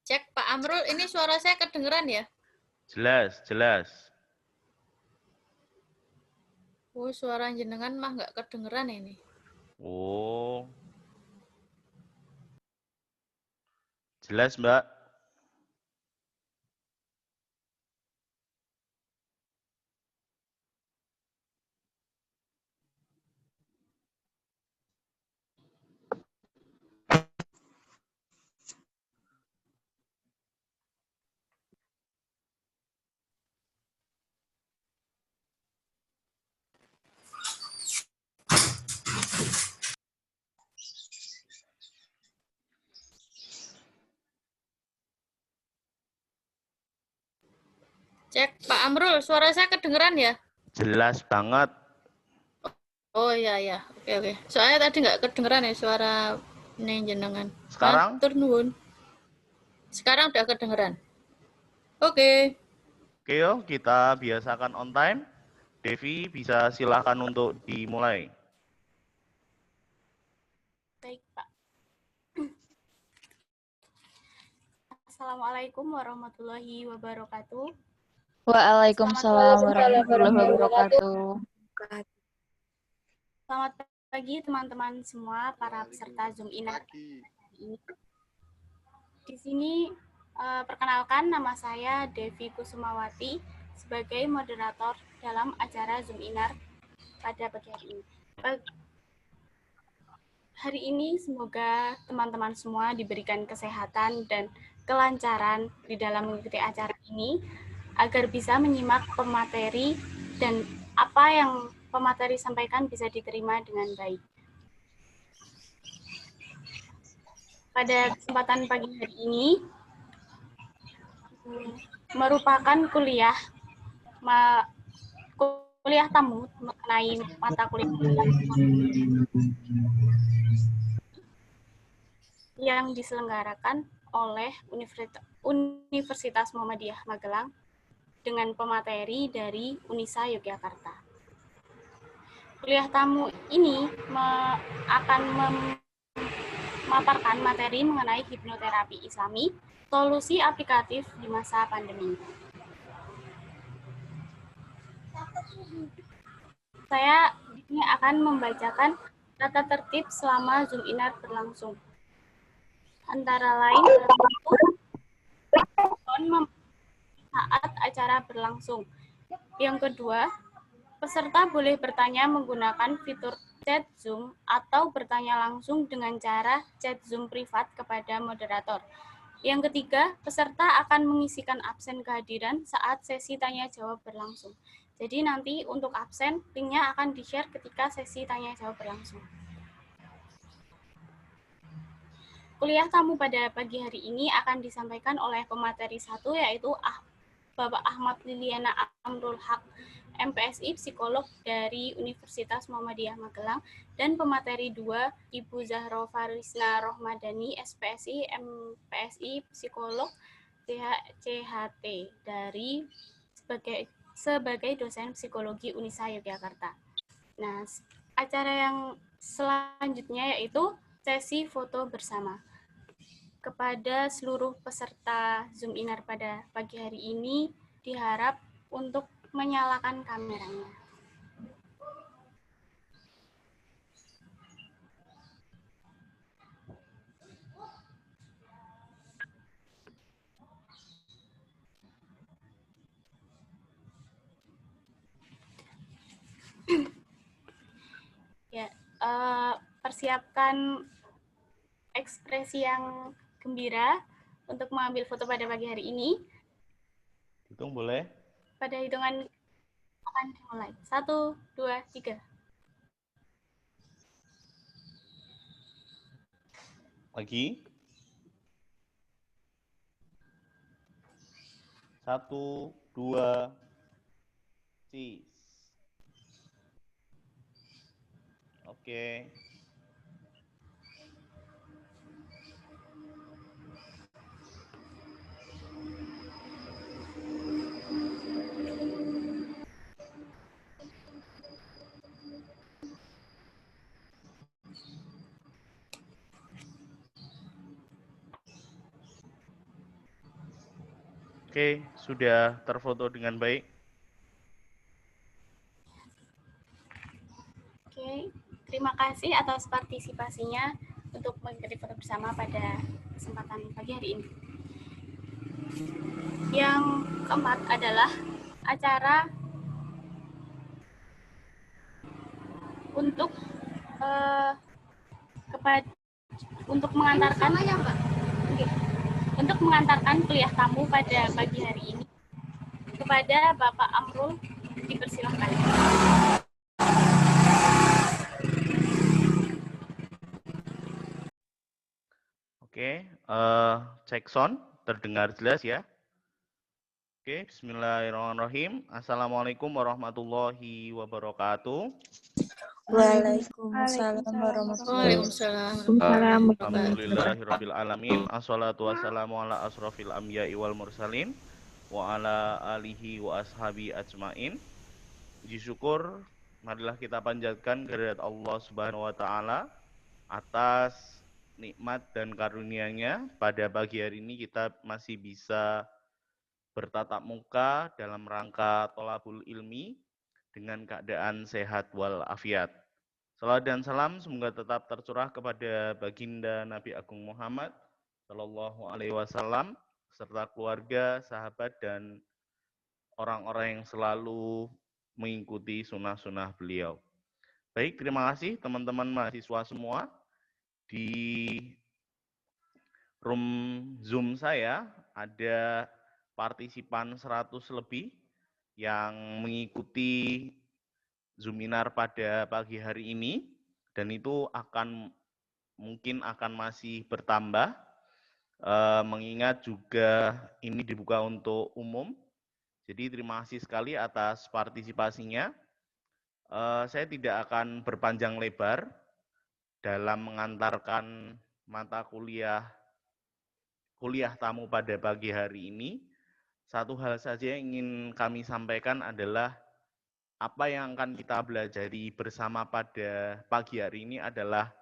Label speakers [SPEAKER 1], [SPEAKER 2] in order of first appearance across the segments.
[SPEAKER 1] Cek Pak Amrul, ini suara saya kedengeran ya?
[SPEAKER 2] Jelas, jelas.
[SPEAKER 1] Oh, suara jenengan mah nggak kedengeran ini.
[SPEAKER 2] Oh. Jelas, Mbak.
[SPEAKER 1] Cek Pak Amrul, suara saya kedengeran ya?
[SPEAKER 2] Jelas banget.
[SPEAKER 1] Oh iya ya, oke. Soalnya tadi nggak kedengeran ya suara ini jenengan.
[SPEAKER 2] Sekarang?
[SPEAKER 1] Matur nuwun. Sekarang udah kedengeran. Oke.
[SPEAKER 2] Oke, yuk kita biasakan on time. Devi bisa silakan untuk dimulai.
[SPEAKER 3] Baik, Pak. Assalamualaikum warahmatullahi wabarakatuh.
[SPEAKER 4] Waalaikumsalam warahmatullahi wabarakatuh.
[SPEAKER 3] Selamat pagi teman-teman semua para peserta Zoom Inar ini. Di sini perkenalkan, nama saya Devi Kusumawati sebagai moderator dalam acara Zoom Inar pada pagi hari ini. Hari ini semoga teman-teman semua diberikan kesehatan dan kelancaran di dalam mengikuti acara ini agar bisa menyimak pemateri dan apa yang pemateri sampaikan bisa diterima dengan baik. Pada kesempatan pagi hari ini merupakan kuliah tamu mengenai mata kuliah yang diselenggarakan oleh Universitas Muhammadiyah Magelang dengan pemateri dari Unisa Yogyakarta. Kuliah tamu ini akan memaparkan materi mengenai hipnoterapi Islami, solusi aplikatif di masa pandemi. Saya ini akan membacakan tata tertib selama Zoom Inar berlangsung. Antara lain, saat acara berlangsung. Yang kedua, peserta boleh bertanya menggunakan fitur chat Zoom atau bertanya langsung dengan cara chat Zoom privat kepada moderator. Yang ketiga, peserta akan mengisikan absen kehadiran saat sesi tanya-jawab berlangsung. Jadi nanti untuk absen, linknya akan di-share ketika sesi tanya-jawab berlangsung. Kuliah tamu pada pagi hari ini akan disampaikan oleh pemateri 1, yaitu Bapak Ahmad Liliana Amrul Haq, MPSI Psikolog dari Universitas Muhammadiyah Magelang, dan pemateri 2, Ibu Zahro Farisna Rohmadani, SPSI, MPSI Psikolog CHT dari sebagai dosen psikologi Unisa Yogyakarta. Nah, acara yang selanjutnya yaitu sesi foto bersama. Kepada seluruh peserta Zoom Inar pada pagi hari ini diharap untuk menyalakan kameranya. Ya, persiapkan ekspresi yang gembira untuk mengambil foto pada pagi hari ini.
[SPEAKER 2] Hitung boleh?
[SPEAKER 3] Pada hitungan akan dimulai. 1, 2, 3.
[SPEAKER 2] Lagi. 1, 2, cheese. Oke. Oke, sudah terfoto dengan baik.
[SPEAKER 3] Oke, terima kasih atas partisipasinya untuk mengikuti foto bersama pada kesempatan pagi hari ini. Yang keempat adalah acara untuk untuk mengantarkan kuliah tamu pada pagi hari ini kepada Bapak Amrul, dipersilahkan.
[SPEAKER 2] Oke, cek sound, terdengar jelas ya. Oke, bismillahirrahmanirrahim. Assalamualaikum warahmatullahi wabarakatuh.
[SPEAKER 5] Waalaikumsalam warahmatullahi wabarakatuh.
[SPEAKER 1] Waalaikumsalam.
[SPEAKER 2] Alhamdulillahirabbil alamin. Assalatu wassalamu ala asrofil anbiya'i wal mursalin wa ala alihi wa ashabi ajmain. Puji syukur marilah kita panjatkan kehadirat Allah Subhanahu wa taala atas nikmat dan karunia-Nya. Pada pagi hari ini kita masih bisa bertatap muka dalam rangka tholabul ilmi dengan keadaan sehat walafiat. Salawat dan salam semoga tetap tercurah kepada baginda Nabi Agung Muhammad Sallallahu Alaihi Wasallam serta keluarga, sahabat dan orang-orang yang selalu mengikuti sunnah-sunnah beliau. Baik, terima kasih teman-teman mahasiswa semua. Di room Zoom saya ada partisipan 100 lebih yang mengikuti Zoominar pada pagi hari ini, dan itu mungkin akan masih bertambah, mengingat juga ini dibuka untuk umum. Jadi terima kasih sekali atas partisipasinya. Saya tidak akan berpanjang lebar dalam mengantarkan mata kuliah tamu pada pagi hari ini. Satu hal saja yang ingin kami sampaikan adalah apa yang akan kita pelajari bersama pada pagi hari ini adalah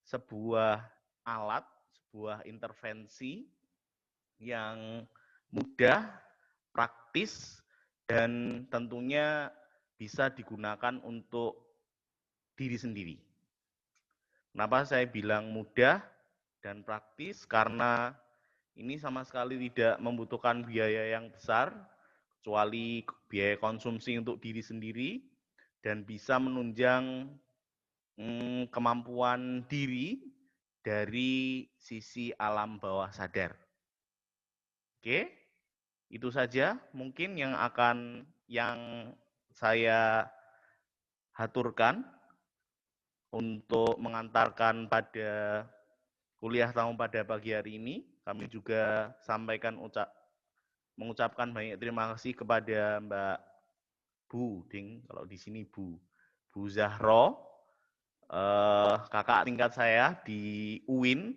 [SPEAKER 2] sebuah alat, sebuah intervensi yang mudah, praktis, dan tentunya bisa digunakan untuk diri sendiri. Kenapa saya bilang mudah dan praktis? Karena ini sama sekali tidak membutuhkan biaya yang besar, kecuali biaya konsumsi untuk diri sendiri, dan bisa menunjang kemampuan diri dari sisi alam bawah sadar. Oke, itu saja mungkin yang saya haturkan untuk mengantarkan pada kuliah tamu pada pagi hari ini. Kami juga mengucapkan banyak terima kasih kepada Mbak Bu, kalau di sini Bu Zahro, kakak tingkat saya di UIN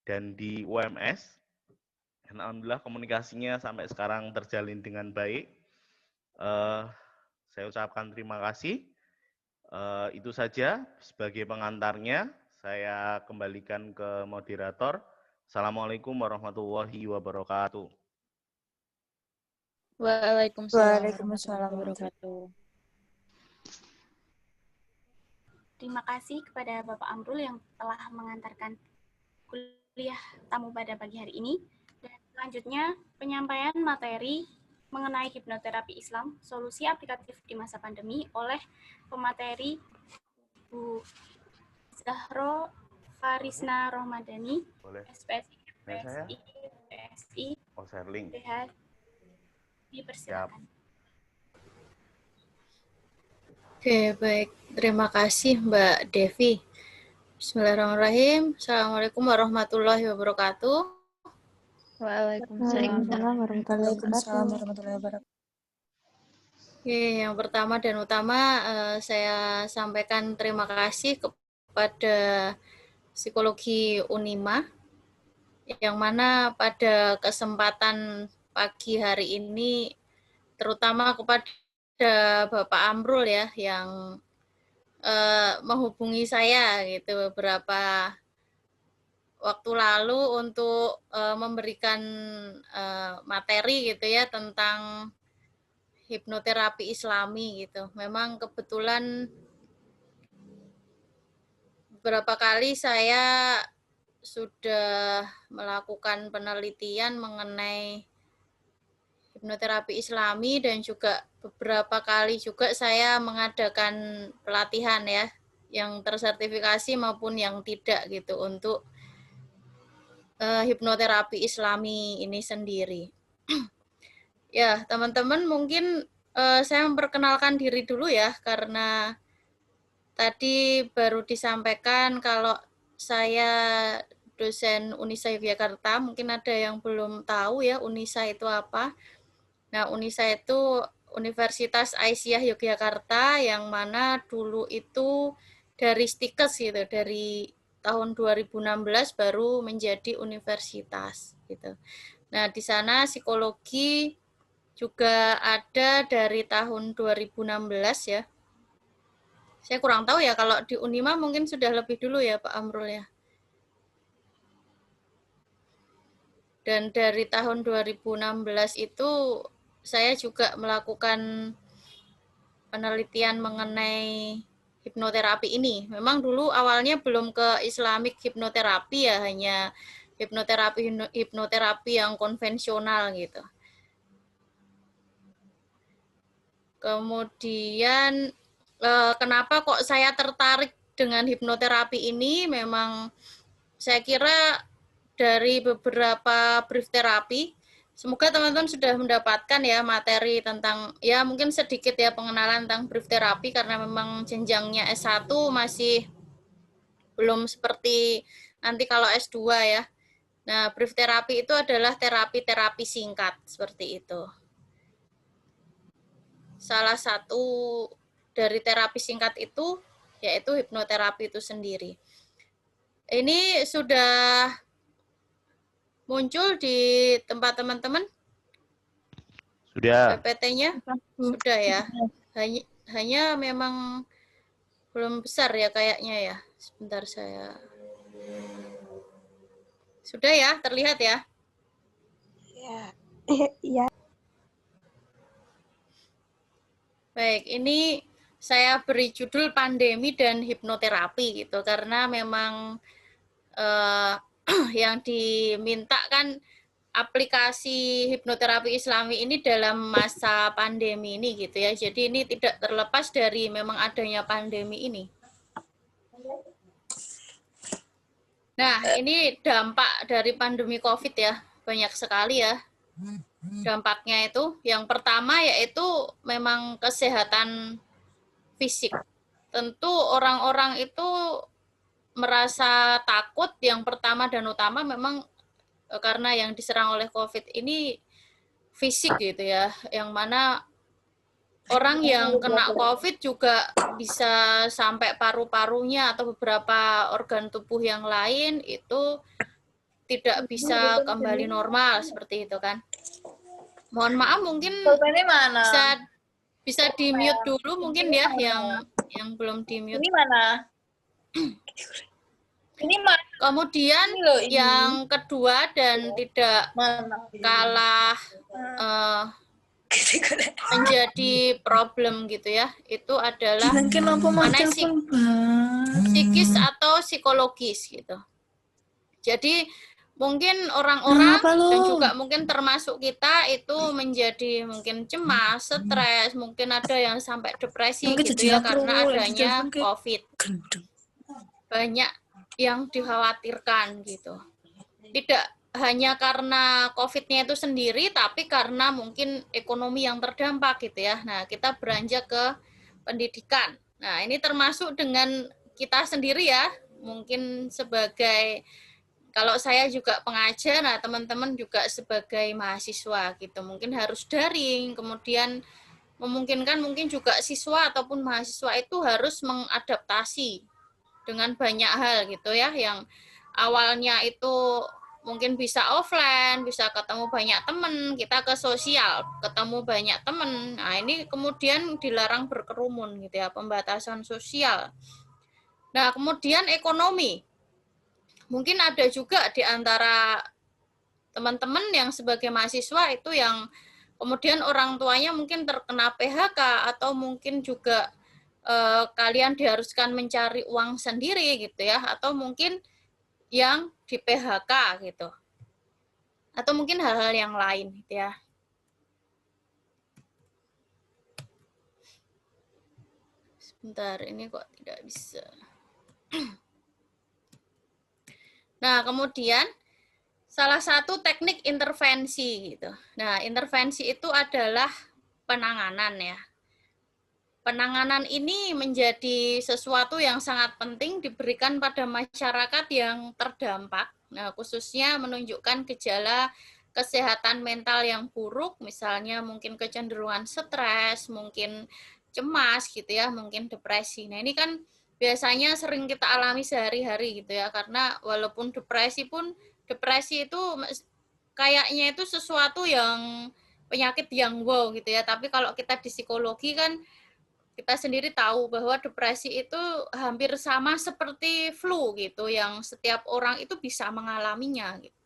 [SPEAKER 2] dan di UMS. Dan alhamdulillah komunikasinya sampai sekarang terjalin dengan baik. Saya ucapkan terima kasih. Itu saja sebagai pengantarnya. Saya kembalikan ke moderator. Assalamualaikum warahmatullahi wabarakatuh.
[SPEAKER 4] Waalaikumsalam warahmatullahi wabarakatuh.
[SPEAKER 3] Terima kasih kepada Bapak Amrul yang telah mengantarkan kuliah tamu pada pagi hari ini. Dan selanjutnya penyampaian materi mengenai hipnoterapi Islam, solusi aplikatif di masa pandemi oleh pemateri Bu Zahro Farisna Rohmadani, SPSI, PSI, PH, dipersilakan.
[SPEAKER 1] Oke, baik. Terima kasih Mbak Devi. Bismillahirrahmanirrahim. Assalamualaikum warahmatullahi wabarakatuh.
[SPEAKER 4] Waalaikumsalam
[SPEAKER 5] warahmatullahi wabarakatuh.
[SPEAKER 1] Oke, yang pertama dan utama saya sampaikan terima kasih kepada Psikologi Unima, yang mana pada kesempatan pagi hari ini, terutama kepada Bapak Amrul ya, yang menghubungi saya gitu beberapa waktu lalu untuk memberikan materi gitu ya tentang hipnoterapi Islami gitu. Memang kebetulan beberapa kali saya sudah melakukan penelitian mengenai hipnoterapi Islami dan juga beberapa kali juga saya mengadakan pelatihan ya yang tersertifikasi maupun yang tidak gitu untuk hipnoterapi Islami ini sendiri. Ya, teman-teman mungkin saya memperkenalkan diri dulu ya karena tadi baru disampaikan kalau saya dosen Unisa Yogyakarta, mungkin ada yang belum tahu ya Unisa itu apa. Nah, Unisa itu Universitas Aisyah Yogyakarta yang mana dulu itu dari Stikes gitu, dari tahun 2016 baru menjadi universitas gitu. Nah, di sana psikologi juga ada dari tahun 2016 ya. Saya kurang tahu ya kalau di Unima mungkin sudah lebih dulu ya Pak Amrul ya. Dan dari tahun 2016 itu saya juga melakukan penelitian mengenai hipnoterapi ini. Memang dulu awalnya belum ke Islamic hipnoterapi ya, hanya hipnoterapi yang konvensional gitu. Kemudian kenapa kok saya tertarik dengan hipnoterapi ini? Memang saya kira dari beberapa brief terapi, semoga teman-teman sudah mendapatkan ya materi tentang, ya mungkin sedikit ya pengenalan tentang brief terapi karena memang jenjangnya S1 masih belum seperti nanti kalau S2 ya. Nah, brief terapi itu adalah terapi-terapi singkat seperti itu. Salah satu dari terapi singkat itu yaitu hipnoterapi itu sendiri. Ini sudah muncul di tempat teman-teman?
[SPEAKER 2] Sudah.
[SPEAKER 1] PPT-nya? Sudah ya. Hanya memang belum besar ya kayaknya ya. Sebentar saya. Sudah ya, terlihat ya?
[SPEAKER 5] Iya.
[SPEAKER 1] Baik, ini saya beri judul pandemi dan hipnoterapi gitu karena memang yang diminta kan aplikasi hipnoterapi Islami ini dalam masa pandemi ini gitu ya. Jadi ini tidak terlepas dari memang adanya pandemi ini. Nah, ini dampak dari pandemi COVID ya. Banyak sekali ya dampaknya itu. Yang pertama yaitu memang kesehatan fisik. Tentu orang-orang itu merasa takut, yang pertama dan utama memang karena yang diserang oleh COVID ini fisik gitu ya, yang mana orang yang kena COVID juga bisa sampai paru-parunya atau beberapa organ tubuh yang lain itu tidak bisa kembali normal seperti itu kan. Mohon maaf mungkin bisa di-mute dulu mungkin ya yang belum di-mute.
[SPEAKER 4] Ini mana? Ini mana?
[SPEAKER 1] Kemudian
[SPEAKER 4] Ini.
[SPEAKER 1] yang kedua dan tidak kalah menjadi problem gitu ya, itu adalah mana psikis atau psikologis gitu. Jadi mungkin orang-orang dan juga mungkin termasuk kita itu menjadi mungkin cemas, stres, mungkin ada yang sampai depresi gitu ya karena adanya COVID. Banyak yang dikhawatirkan gitu. Tidak hanya karena COVID-nya itu sendiri, tapi karena mungkin ekonomi yang terdampak gitu ya. Nah, kita beranjak ke pendidikan. Nah, ini termasuk dengan kita sendiri ya, mungkin sebagai, kalau saya juga pengajar, nah teman-teman juga sebagai mahasiswa gitu, mungkin harus daring, kemudian memungkinkan mungkin juga siswa ataupun mahasiswa itu harus mengadaptasi dengan banyak hal gitu ya, yang awalnya itu mungkin bisa offline, bisa ketemu banyak teman, kita ke sosial, ketemu banyak teman. Nah, ini kemudian dilarang berkerumun gitu ya, pembatasan sosial. Nah, kemudian ekonomi. Mungkin ada juga di antara teman-teman yang sebagai mahasiswa itu yang kemudian orang tuanya mungkin terkena PHK atau mungkin juga kalian diharuskan mencari uang sendiri gitu ya, atau mungkin yang di PHK gitu. Atau mungkin hal-hal yang lain gitu ya. Sebentar, ini kok tidak bisa. Nah, kemudian salah satu teknik intervensi gitu. Nah, intervensi itu adalah penanganan ya. Penanganan ini menjadi sesuatu yang sangat penting diberikan pada masyarakat yang terdampak. Nah, khususnya menunjukkan gejala kesehatan mental yang buruk, misalnya mungkin kecenderungan stres, mungkin cemas gitu ya, mungkin depresi. Nah, ini kan biasanya sering kita alami sehari-hari gitu ya, karena walaupun depresi pun, depresi itu kayaknya itu sesuatu yang penyakit yang wow gitu ya, tapi kalau kita di psikologi kan kita sendiri tahu bahwa depresi itu hampir sama seperti flu gitu, yang setiap orang itu bisa mengalaminya. Gitu.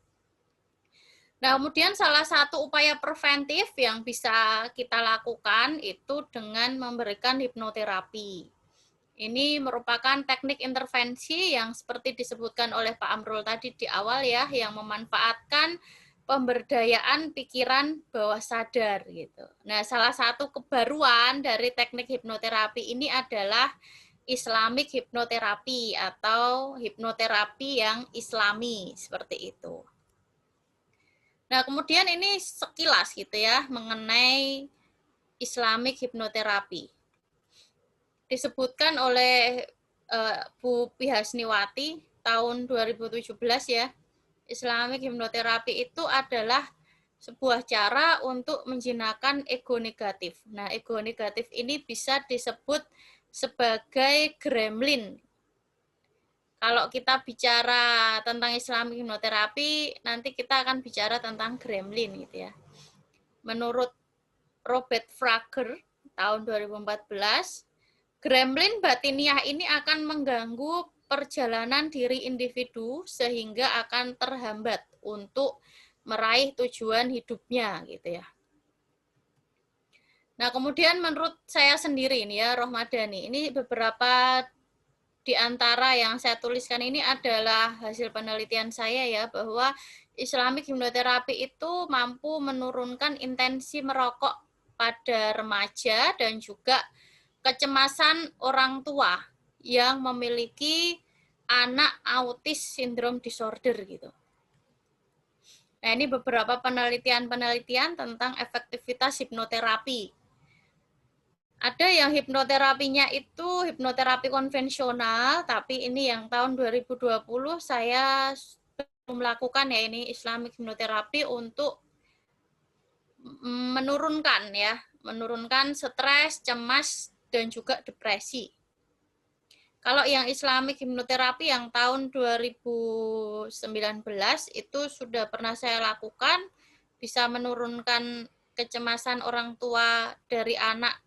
[SPEAKER 1] Nah, kemudian salah satu upaya preventif yang bisa kita lakukan itu dengan memberikan hipnoterapi. Ini merupakan teknik intervensi yang seperti disebutkan oleh Pak Amrul tadi di awal ya, yang memanfaatkan pemberdayaan pikiran bawah sadar gitu. Nah, salah satu kebaruan dari teknik hipnoterapi ini adalah Islamic hipnoterapi atau hipnoterapi yang Islami seperti itu. Nah, kemudian ini sekilas gitu ya mengenai Islamic hipnoterapi. Disebutkan oleh Bu Pihasniwati tahun 2017 ya. Islamic hipnoterapi itu adalah sebuah cara untuk menjinakkan ego negatif. Nah, ego negatif ini bisa disebut sebagai gremlin. Kalau kita bicara tentang Islamic hipnoterapi, nanti kita akan bicara tentang gremlin gitu ya. Menurut Robert Frager tahun 2014, gremlin batiniah ini akan mengganggu perjalanan diri individu sehingga akan terhambat untuk meraih tujuan hidupnya gitu ya. Nah, kemudian menurut saya sendiri ini ya, Rohmadani, ini beberapa di antara yang saya tuliskan ini adalah hasil penelitian saya ya, bahwa Islamic hipnoterapi itu mampu menurunkan intensi merokok pada remaja dan juga kecemasan orang tua yang memiliki anak autis sindrom disorder gitu. Nah, ini beberapa penelitian-penelitian tentang efektivitas hipnoterapi. Ada yang hipnoterapinya itu hipnoterapi konvensional, tapi ini yang tahun 2020 saya melakukan ya, ini Islamic hipnoterapi untuk menurunkan stres, cemas, dan juga depresi. Kalau yang Islamic hipnoterapi yang tahun 2019 itu sudah pernah saya lakukan, bisa menurunkan kecemasan orang tua dari anak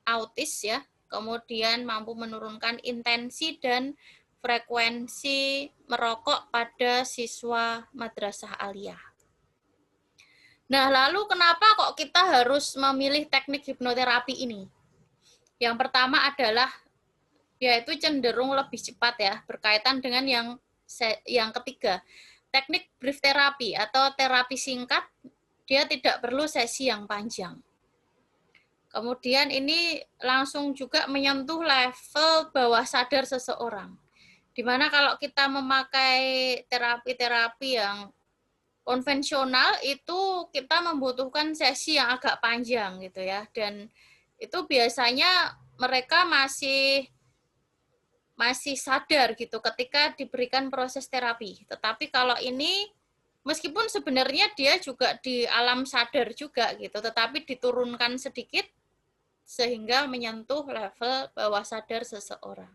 [SPEAKER 1] autis ya, kemudian mampu menurunkan intensi dan frekuensi merokok pada siswa madrasah aliyah. Nah, lalu kenapa kok kita harus memilih teknik hipnoterapi ini? Yang pertama adalah yaitu cenderung lebih cepat ya, berkaitan dengan yang ketiga. Teknik brief terapi atau terapi singkat, dia tidak perlu sesi yang panjang. Kemudian ini langsung juga menyentuh level bawah sadar seseorang. Dimana kalau kita memakai terapi-terapi yang konvensional itu kita membutuhkan sesi yang agak panjang gitu ya, dan itu biasanya mereka masih sadar gitu ketika diberikan proses terapi. Tetapi kalau ini meskipun sebenarnya dia juga di alam sadar juga gitu, tetapi diturunkan sedikit sehingga menyentuh level bawah sadar seseorang.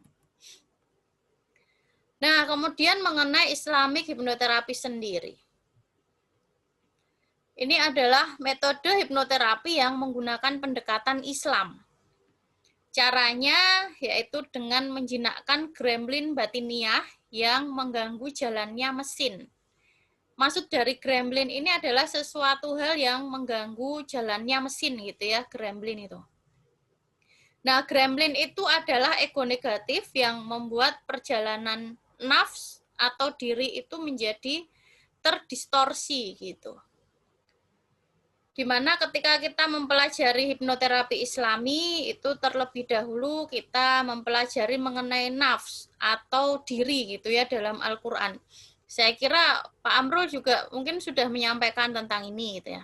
[SPEAKER 1] Nah, kemudian mengenai Islamic hipnoterapi sendiri. Ini adalah metode hipnoterapi yang menggunakan pendekatan Islam. Caranya yaitu dengan menjinakkan gremlin batiniah yang mengganggu jalannya mesin. Maksud dari gremlin ini adalah sesuatu hal yang mengganggu jalannya mesin gitu ya, gremlin itu. Nah, gremlin itu adalah ego negatif yang membuat perjalanan nafs atau diri itu menjadi terdistorsi gitu. Dimana ketika kita mempelajari hipnoterapi Islami, itu terlebih dahulu kita mempelajari mengenai nafs atau diri gitu ya dalam Al-Quran. Saya kira Pak Amrul juga mungkin sudah menyampaikan tentang ini gitu ya.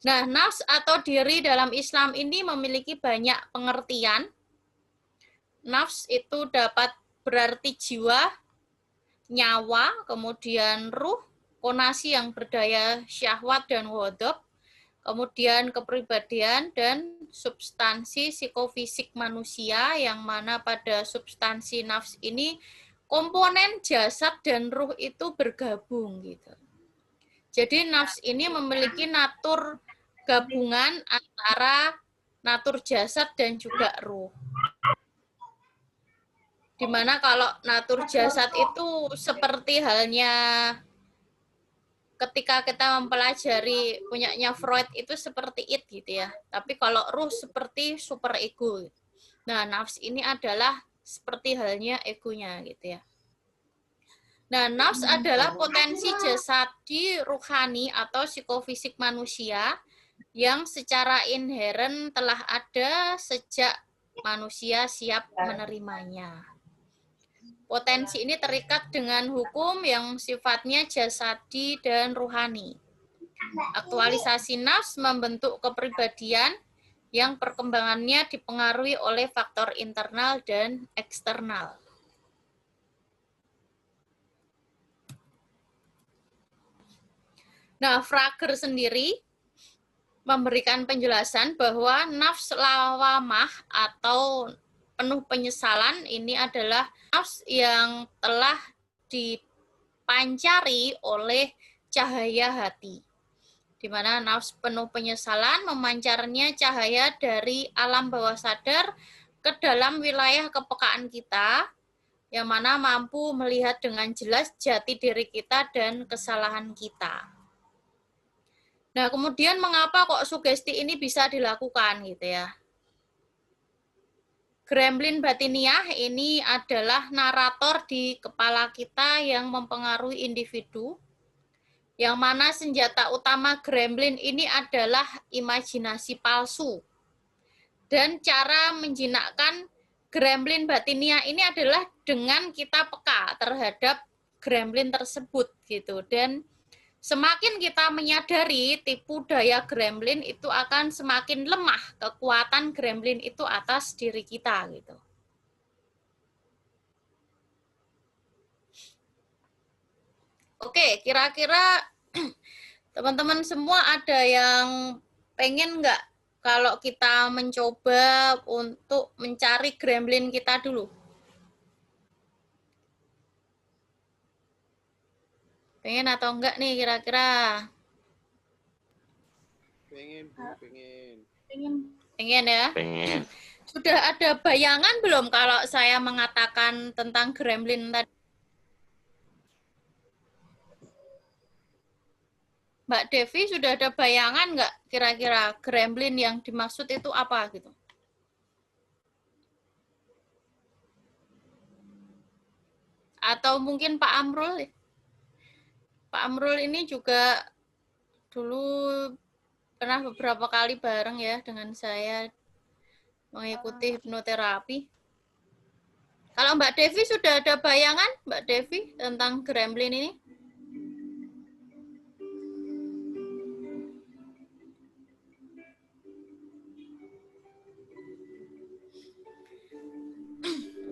[SPEAKER 1] Nah, nafs atau diri dalam Islam ini memiliki banyak pengertian. Nafs itu dapat berarti jiwa, nyawa, kemudian ruh, konasi yang berdaya syahwat dan wodok, kemudian kepribadian dan substansi psikofisik manusia, yang mana pada substansi nafs ini komponen jasad dan ruh itu bergabung gitu. Jadi nafs ini memiliki natur gabungan antara natur jasad dan juga ruh. Dimana kalau natur jasad itu seperti halnya ketika kita mempelajari punyanya Freud itu seperti it gitu ya. Tapi kalau ruh seperti super ego. Nah, nafs ini adalah seperti halnya egonya gitu ya. Nah, nafs adalah potensi jasadi rohani atau psikofisik manusia yang secara inheren telah ada sejak manusia siap menerimanya. Potensi ini terikat dengan hukum yang sifatnya jasadi dan rohani. Aktualisasi nafs membentuk kepribadian yang perkembangannya dipengaruhi oleh faktor internal dan eksternal. Nah, Frager sendiri memberikan penjelasan bahwa nafs lawamah atau penuh penyesalan ini adalah nafs yang telah dipancari oleh cahaya hati. Di mana nafs penuh penyesalan memancarnya cahaya dari alam bawah sadar ke dalam wilayah kepekaan kita, yang mana mampu melihat dengan jelas jati diri kita dan kesalahan kita. Nah, kemudian mengapa kok sugesti ini bisa dilakukan gitu ya? Gremlin batiniah ini adalah narator di kepala kita yang mempengaruhi individu, yang mana senjata utama gremlin ini adalah imajinasi palsu. Dan cara menjinakkan gremlin batiniah ini adalah dengan kita peka terhadap gremlin tersebut gitu. Dan semakin kita menyadari tipu daya gremlin itu akan semakin lemah kekuatan gremlin itu atas diri kita gitu. Oke, kira-kira teman-teman semua ada yang pengen nggak kalau kita mencoba untuk mencari gremlin kita dulu? Pengen atau enggak nih kira-kira?
[SPEAKER 6] Pengen, Bu, pengen.
[SPEAKER 1] Pengen ya?
[SPEAKER 2] Pengen.
[SPEAKER 1] Sudah ada bayangan belum kalau saya mengatakan tentang gremlin tadi? Mbak Devi sudah ada bayangan nggak kira-kira gremlin yang dimaksud itu apa gitu? Atau mungkin Pak Amrul? Pak Amrul ini juga dulu pernah beberapa kali bareng ya dengan saya mengikuti hipnoterapi. Kalau Mbak Devi sudah ada bayangan, Mbak Devi, tentang gremlin ini?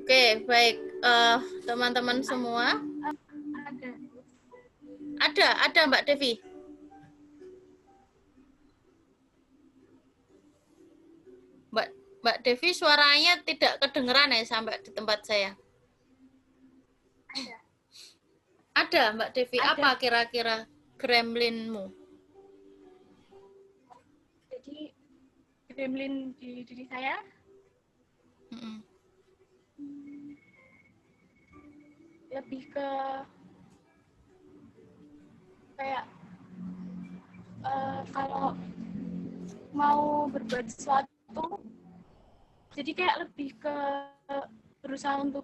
[SPEAKER 1] Oke, baik. Teman-teman semua. Ada Mbak Devi. Mbak Devi suaranya tidak kedengeran ya sampai di tempat saya. Ada Mbak Devi. Ada. Apa kira-kira gremlinmu?
[SPEAKER 3] Jadi gremlin di diri saya lebih ke kayak kalau mau berbuat sesuatu, jadi kayak lebih ke berusaha untuk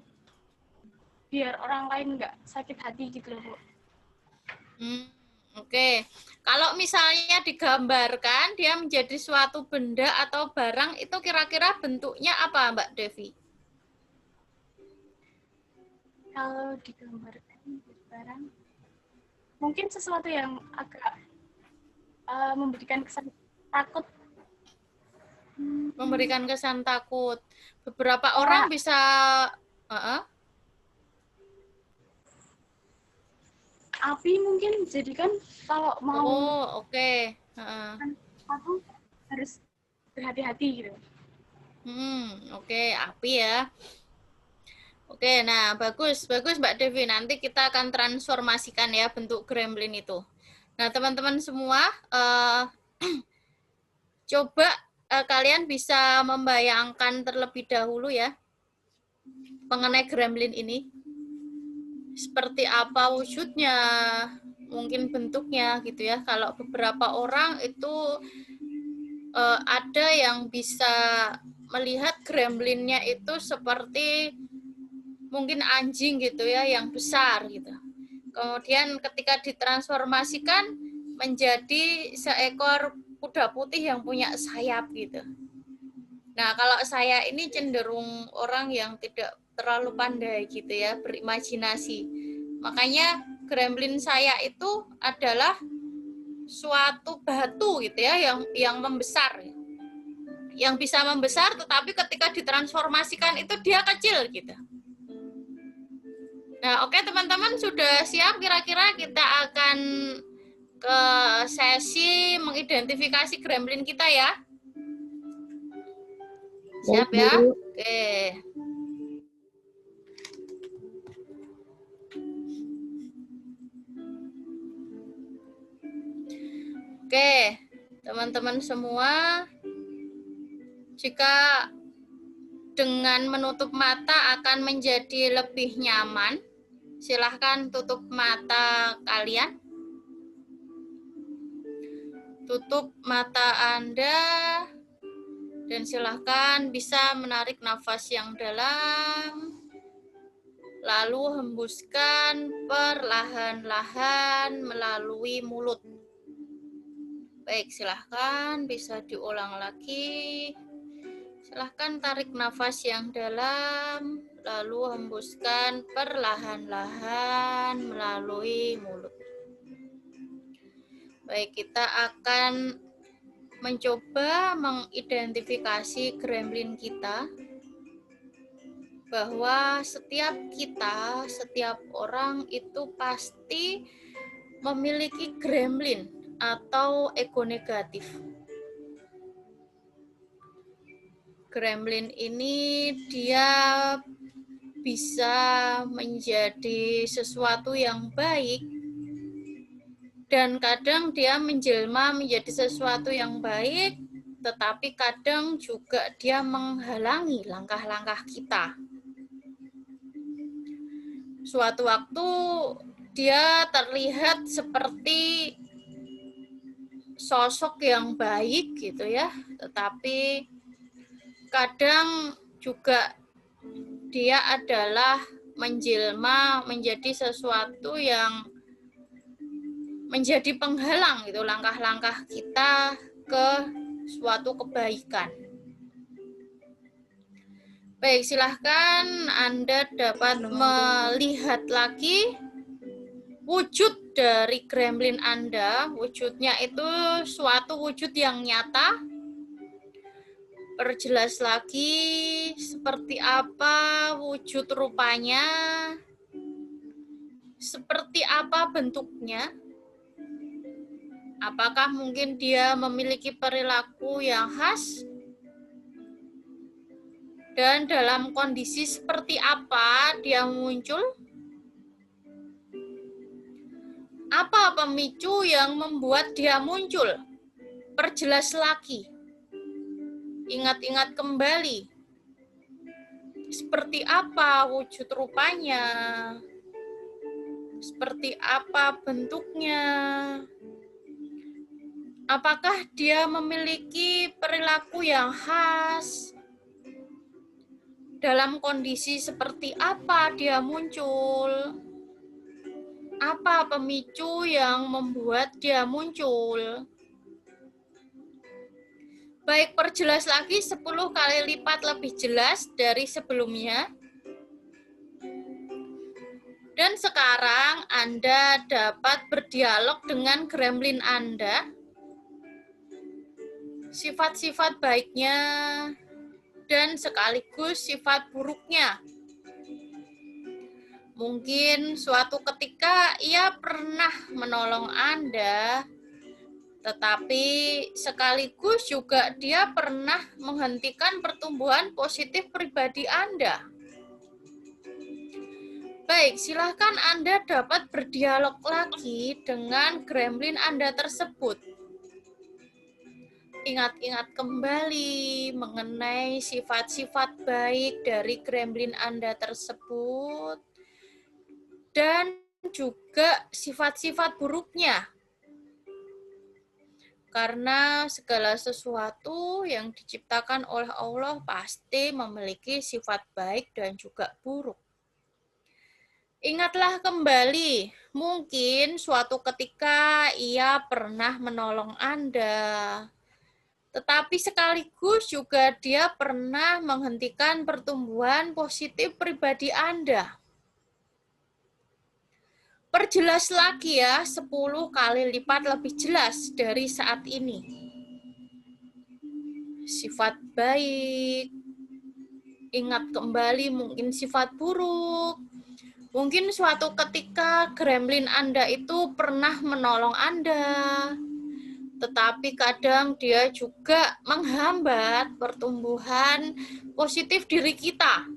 [SPEAKER 3] biar orang lain nggak sakit hati gitu loh, Bu.
[SPEAKER 1] Oke. Kalau misalnya digambarkan dia menjadi suatu benda atau barang, itu kira-kira bentuknya apa, Mbak Devi?
[SPEAKER 3] Kalau digambarkan barang, mungkin sesuatu yang agak memberikan kesan takut.
[SPEAKER 1] Memberikan kesan takut. Beberapa orang bisa
[SPEAKER 3] api mungkin, jadi kan kalau mau
[SPEAKER 1] oke.
[SPEAKER 3] aku harus berhati-hati gitu.
[SPEAKER 1] Oke, api ya. Oke, nah bagus Mbak Devi. Nanti kita akan transformasikan ya bentuk gremlin itu. Nah teman-teman semua, coba kalian bisa membayangkan terlebih dahulu ya mengenai gremlin ini. Seperti apa wujudnya, mungkin bentuknya gitu ya. Kalau beberapa orang itu ada yang bisa melihat gremlinnya itu seperti mungkin anjing gitu ya, yang besar gitu. Kemudian ketika ditransformasikan menjadi seekor kuda putih yang punya sayap gitu. Nah, kalau saya ini cenderung orang yang tidak terlalu pandai gitu ya, berimajinasi. Makanya gremlin saya itu adalah suatu batu gitu ya, yang membesar. Yang bisa membesar, tetapi ketika ditransformasikan itu dia kecil gitu. Nah, oke teman-teman, sudah siap? Kira-kira kita akan ke sesi mengidentifikasi gremlin kita ya. Siap ya? Oke. Oke, teman-teman semua, jika dengan menutup mata akan menjadi lebih nyaman, silahkan tutup mata kalian. Tutup mata Anda dan silahkan bisa menarik nafas yang dalam, lalu hembuskan perlahan-lahan melalui mulut. Baik, silahkan bisa diulang lagi. Silahkan tarik nafas yang dalam, lalu hembuskan perlahan-lahan melalui mulut. Baik, kita akan mencoba mengidentifikasi gremlin kita, bahwa setiap orang itu pasti memiliki gremlin atau ego negatif. Gremlin ini dia bisa menjadi sesuatu yang baik dan kadang dia menjelma menjadi sesuatu yang baik, tetapi kadang juga dia menghalangi langkah-langkah kita. Suatu waktu dia terlihat seperti sosok yang baik gitu ya, tetapi kadang juga dia adalah menjelma menjadi sesuatu yang menjadi penghalang gitu langkah-langkah kita ke suatu kebaikan. Baik, silahkan Anda dapat melihat lagi wujud dari gremlin Anda. Wujudnya itu suatu wujud yang nyata. Perjelas lagi seperti apa wujud rupanya, seperti apa bentuknya. Apakah mungkin dia memiliki perilaku yang khas? Dan dalam kondisi seperti apa dia muncul? Apa pemicu yang membuat dia muncul? Perjelas lagi. Ingat-ingat kembali. Seperti apa wujud rupanya? seperti apa bentuknya, apakah dia memiliki perilaku yang khas, dalam kondisi seperti apa dia muncul, apa pemicu yang membuat dia muncul. Baik, perjelas lagi 10 kali lipat lebih jelas dari sebelumnya. Dan sekarang Anda dapat berdialog dengan gremlin Anda. Sifat-sifat baiknya dan sekaligus sifat buruknya. Mungkin suatu ketika ia pernah menolong Anda, tetapi sekaligus juga dia pernah menghentikan pertumbuhan positif pribadi Anda. Baik, silakan Anda dapat berdialog lagi dengan gremlin Anda tersebut. Ingat-ingat kembali mengenai sifat-sifat baik dari gremlin Anda tersebut dan juga sifat-sifat buruknya. Karena segala sesuatu yang diciptakan oleh Allah pasti memiliki sifat baik dan juga buruk. Ingatlah kembali, mungkin suatu ketika ia pernah menolong Anda, tetapi sekaligus juga dia pernah menghentikan pertumbuhan positif pribadi Anda. Perjelas lagi ya, 10 kali lipat lebih jelas dari saat ini. Sifat baik, ingat kembali mungkin sifat buruk. Mungkin suatu ketika gremlin Anda itu pernah menolong Anda, tetapi kadang dia juga menghambat pertumbuhan positif diri kita.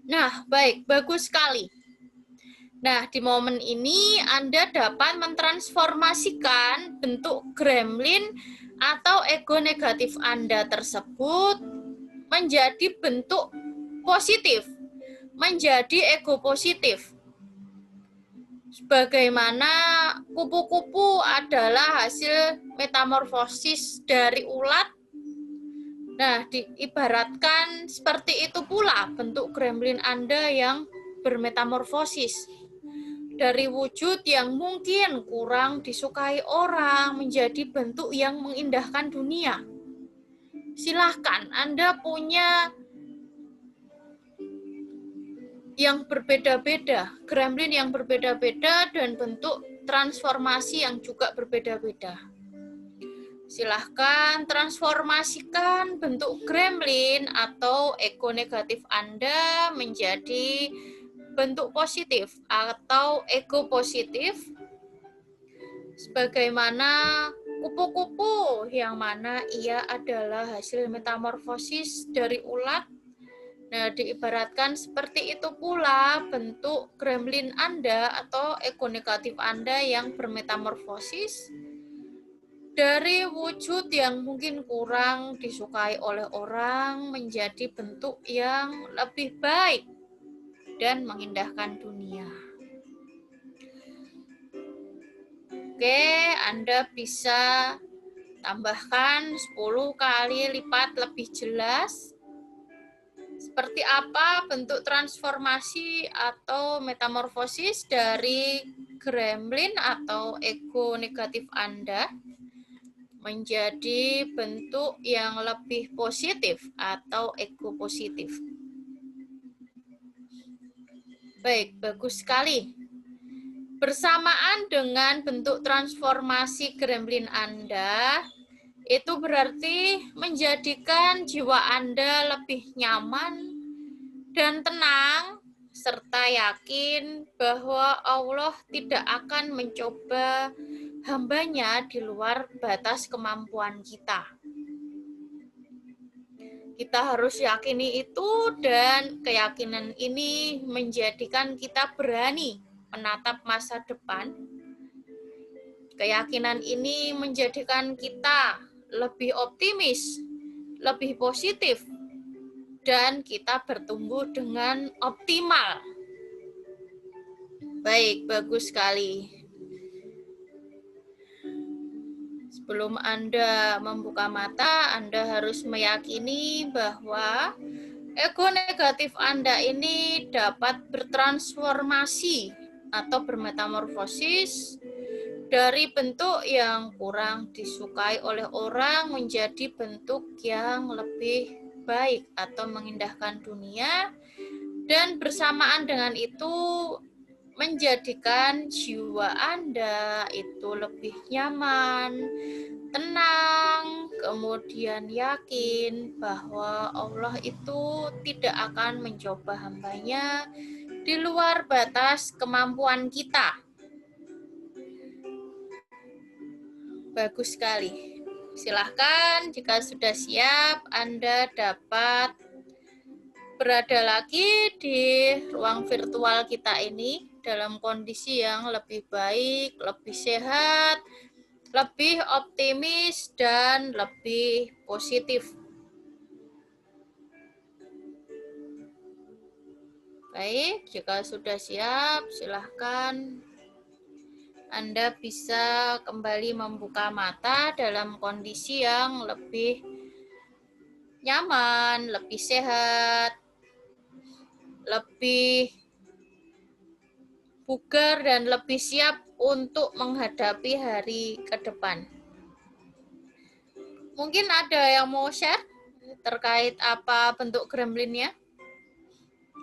[SPEAKER 1] Nah, baik, bagus sekali. Nah, di momen ini Anda dapat mentransformasikan bentuk gremlin atau ego negatif Anda tersebut menjadi bentuk positif, menjadi ego positif. Sebagaimana kupu-kupu adalah hasil metamorfosis dari ulat, nah diibaratkan seperti itu pula bentuk gremlin Anda yang bermetamorfosis. Dari wujud yang mungkin kurang disukai orang menjadi bentuk yang mengindahkan dunia. Silahkan, Anda punya yang berbeda-beda, gremlin yang berbeda-beda dan bentuk transformasi yang juga berbeda-beda. Silahkan transformasikan bentuk gremlin atau ego negatif Anda menjadi bentuk positif atau ego positif, sebagaimana kupu-kupu yang mana ia adalah hasil metamorfosis dari ulat. Nah, diibaratkan seperti itu pula bentuk gremlin Anda atau ego negatif Anda yang bermetamorfosis dari wujud yang mungkin kurang disukai oleh orang menjadi bentuk yang lebih baik dan mengindahkan dunia. Oke, Anda bisa tambahkan 10 kali lipat lebih jelas. Seperti apa bentuk transformasi atau metamorfosis dari gremlin atau ego negatif Anda menjadi bentuk yang lebih positif atau ego positif. Baik, bagus sekali. Bersamaan dengan bentuk transformasi gremlin Anda, itu berarti menjadikan jiwa Anda lebih nyaman dan tenang, serta yakin bahwa Allah tidak akan mencoba hambanya di luar batas kemampuan kita. Kita harus yakini itu dan keyakinan ini menjadikan kita berani menatap masa depan. Keyakinan ini menjadikan kita lebih optimis, lebih positif, dan kita bertumbuh dengan optimal. Baik, bagus sekali. Sebelum Anda membuka mata, Anda harus meyakini bahwa ego negatif Anda ini dapat bertransformasi atau bermetamorfosis dari bentuk yang kurang disukai oleh orang menjadi bentuk yang lebih baik atau mengindahkan dunia, dan bersamaan dengan itu menjadikan jiwa Anda itu lebih nyaman, tenang, kemudian yakin bahwa Allah itu tidak akan mencoba hambanya di luar batas kemampuan kita. Bagus sekali. Silahkan jika sudah siap, Anda dapat berada lagi di ruang virtual kita ini dalam kondisi yang lebih baik, lebih sehat, lebih optimis, dan lebih positif. Baik, jika sudah siap, silahkan Anda bisa kembali membuka mata dalam kondisi yang lebih nyaman, lebih sehat, lebih bugar, dan lebih siap untuk menghadapi hari ke depan. Mungkin ada yang mau share terkait apa bentuk gremlinnya?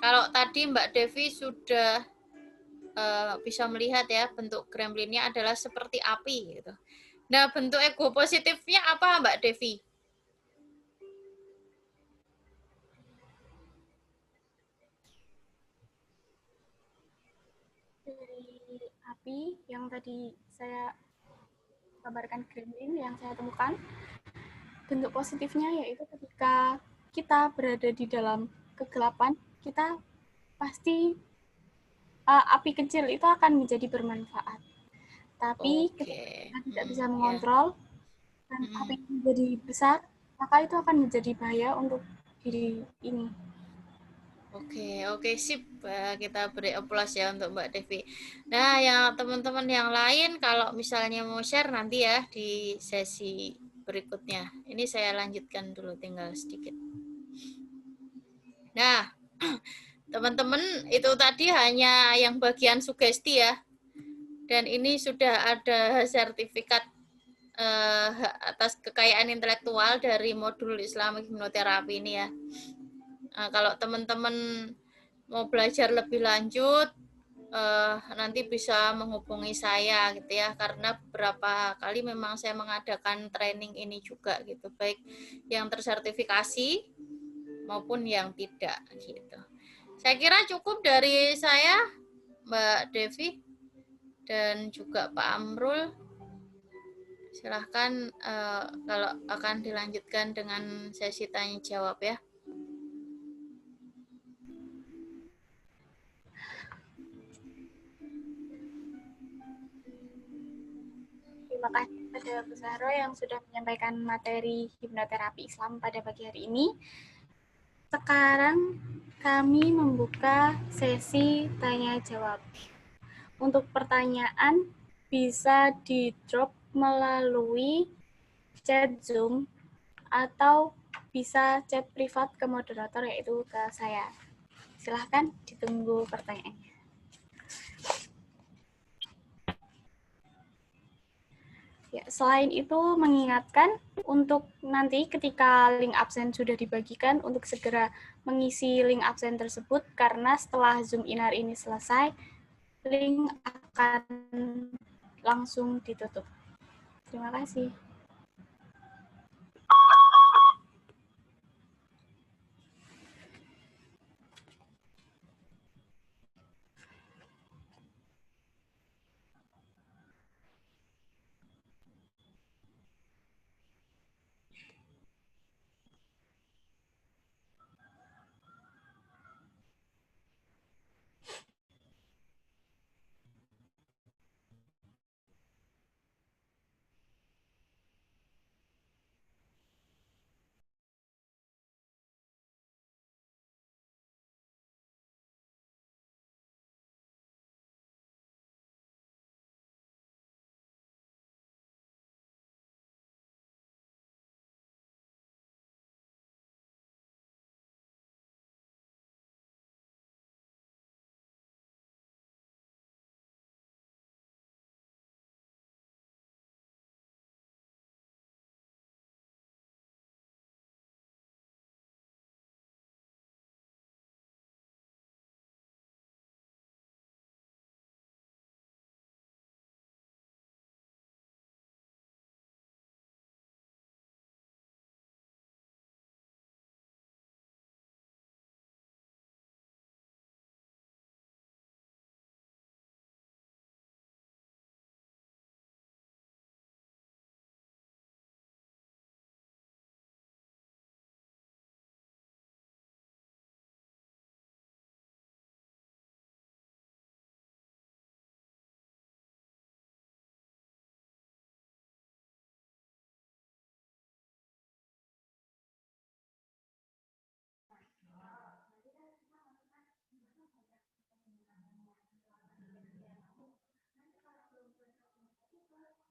[SPEAKER 1] Kalau tadi Mbak Devi sudah bisa melihat ya, bentuk gremlinnya adalah seperti api gitu. Nah, bentuk ego positifnya apa Mbak Devi?
[SPEAKER 3] Dari api yang tadi saya kabarkan, gremlin yang saya temukan, bentuk positifnya yaitu ketika kita berada di dalam kegelapan, kita pasti api kecil itu akan menjadi bermanfaat. Tapi ketika kita tidak bisa mengontrol dan api menjadi besar, maka itu akan menjadi bahaya untuk diri ini.
[SPEAKER 1] Oke, sip. Kita beri aplaus ya untuk Mbak Devi. Nah, yang teman-teman yang lain kalau misalnya mau share nanti ya di sesi berikutnya. Ini saya lanjutkan dulu, tinggal sedikit. Nah, teman-teman, itu tadi hanya yang bagian sugesti ya. Dan ini sudah ada sertifikat atas kekayaan intelektual dari modul Islamic Hypnotherapy ini ya. Nah, kalau teman-teman mau belajar lebih lanjut, nanti bisa menghubungi saya gitu ya, karena beberapa kali memang saya mengadakan training ini juga gitu, baik yang tersertifikasi maupun yang tidak gitu. Saya kira cukup dari saya, Mbak Devi dan juga Pak Amrul. Silahkan kalau akan dilanjutkan dengan sesi tanya jawab ya.
[SPEAKER 3] Terima kasih pada Bu Zahro yang sudah menyampaikan materi hipnoterapi Islam pada pagi hari ini. Sekarang kami membuka sesi tanya jawab. Untuk pertanyaan bisa di-drop melalui chat Zoom atau bisa chat privat ke moderator, yaitu ke saya. Silahkan ditunggu pertanyaannya. Ya, selain itu mengingatkan untuk nanti ketika link absen sudah dibagikan untuk segera mengisi link absen tersebut, karena setelah Zoom Inar ini selesai, link akan langsung ditutup. Terima kasih.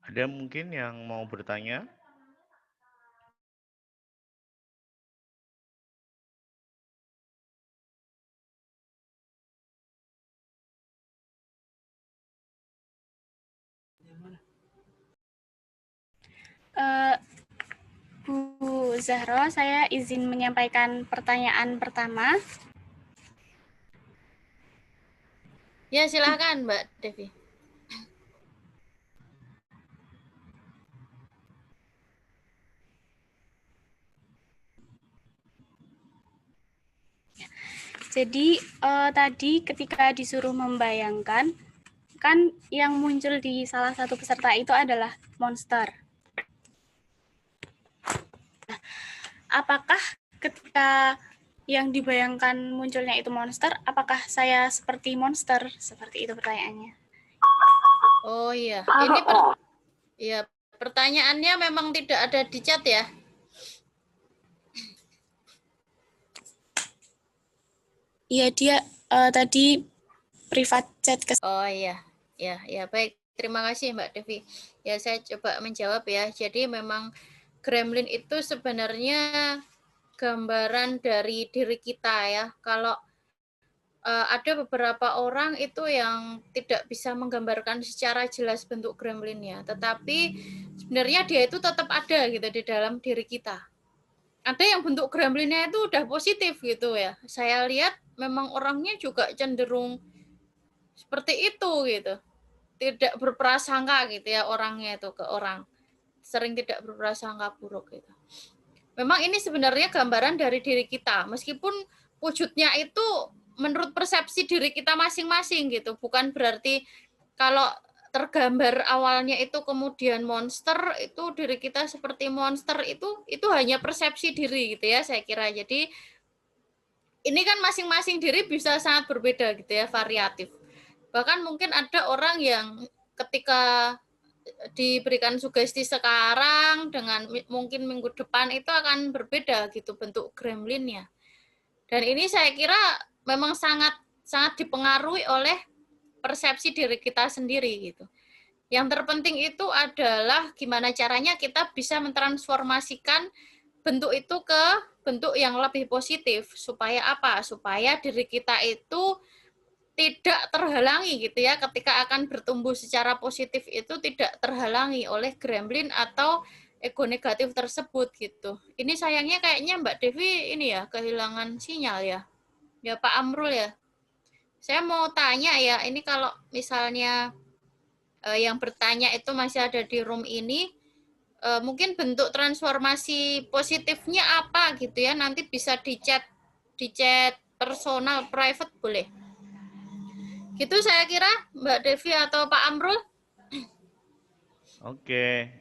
[SPEAKER 2] Ada mungkin yang mau bertanya?
[SPEAKER 3] Bu Zahro, saya izin menyampaikan pertanyaan pertama.
[SPEAKER 1] Ya, silakan Mbak Devi.
[SPEAKER 3] Jadi tadi ketika disuruh membayangkan, kan yang muncul di salah satu peserta itu adalah monster. Nah, apakah ketika yang dibayangkan munculnya itu monster, apakah saya seperti monster? Seperti itu pertanyaannya.
[SPEAKER 1] Oh iya, ini ya, pertanyaannya memang tidak ada di chat ya?
[SPEAKER 3] Iya, dia tadi privat chat ke.
[SPEAKER 1] Oh iya, ya baik. Terima kasih Mbak Devi. Ya, saya coba menjawab ya. Jadi memang gremlin itu sebenarnya gambaran dari diri kita ya. Kalau ada beberapa orang itu yang tidak bisa menggambarkan secara jelas bentuk gremlinnya, tetapi sebenarnya dia itu tetap ada gitu di dalam diri kita. Ada yang bentuk gremlinnya itu udah positif gitu ya. Saya lihat memang orangnya juga cenderung seperti itu gitu. Tidak berprasangka gitu ya orangnya itu ke orang. Sering tidak berprasangka buruk gitu. Memang ini sebenarnya gambaran dari diri kita, meskipun wujudnya itu menurut persepsi diri kita masing-masing gitu. Bukan berarti kalau tergambar awalnya itu kemudian monster, itu diri kita seperti monster, itu hanya persepsi diri gitu ya, saya kira. Jadi ini kan masing-masing diri bisa sangat berbeda gitu ya, variatif. Bahkan mungkin ada orang yang ketika diberikan sugesti sekarang dengan mungkin minggu depan itu akan berbeda gitu bentuk gremlinnya. Dan ini saya kira memang sangat dipengaruhi oleh persepsi diri kita sendiri gitu. Yang terpenting itu adalah gimana caranya kita bisa mentransformasikan bentuk itu ke bentuk yang lebih positif. Supaya apa? Supaya diri kita itu tidak terhalangi gitu ya, ketika akan bertumbuh secara positif itu tidak terhalangi oleh gremlin atau ego negatif tersebut gitu. Ini sayangnya kayaknya Mbak Devi ini ya kehilangan sinyal ya. Ya Pak Amrul ya. Saya mau tanya ya, ini kalau misalnya yang bertanya itu masih ada di room ini, mungkin bentuk transformasi positifnya apa gitu ya, nanti bisa di chat personal private boleh. Gitu saya kira Mbak Devi atau Pak Amrul.
[SPEAKER 2] Oke.